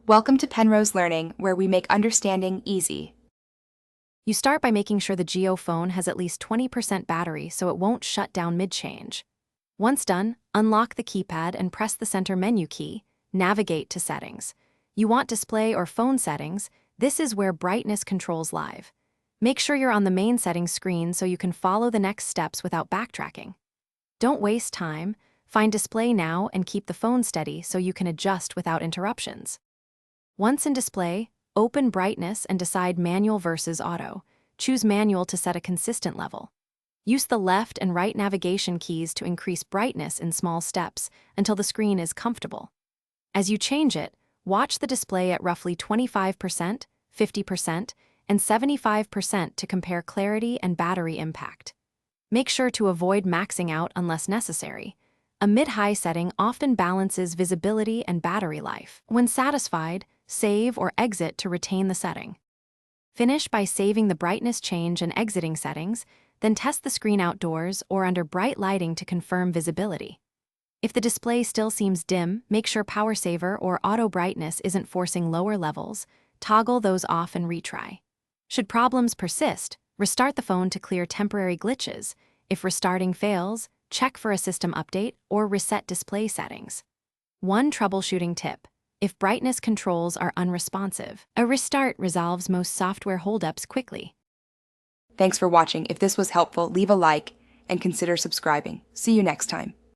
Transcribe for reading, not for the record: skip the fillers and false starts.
Welcome to Penrose Learning, where we make understanding easy. You start by making sure the Jio Phone has at least 20% battery so it won't shut down mid-change. Once done, unlock the keypad and press the center menu key. Navigate to Settings. You want display or phone settings. This is where brightness controls live. Make sure you're on the main settings screen so you can follow the next steps without backtracking. Don't waste time. Find Display now and keep the phone steady so you can adjust without interruptions. Once in Display, open Brightness and decide Manual versus Auto. Choose Manual to set a consistent level. Use the left and right navigation keys to increase brightness in small steps until the screen is comfortable. As you change it, watch the display at roughly 25%, 50%, and 75% to compare clarity and battery impact. Make sure to avoid maxing out unless necessary. A mid-high setting often balances visibility and battery life. When satisfied, save or exit to retain the setting. Finish by saving the brightness change and exiting settings, then test the screen outdoors or under bright lighting to confirm visibility. If the display still seems dim, make sure power saver or auto brightness isn't forcing lower levels. Toggle those off and retry. Should problems persist, restart the phone to clear temporary glitches. If restarting fails, check for a system update or reset display settings. One troubleshooting tip: if brightness controls are unresponsive, a restart resolves most software holdups quickly. Thanks for watching. If this was helpful, leave a like and consider subscribing. See you next time.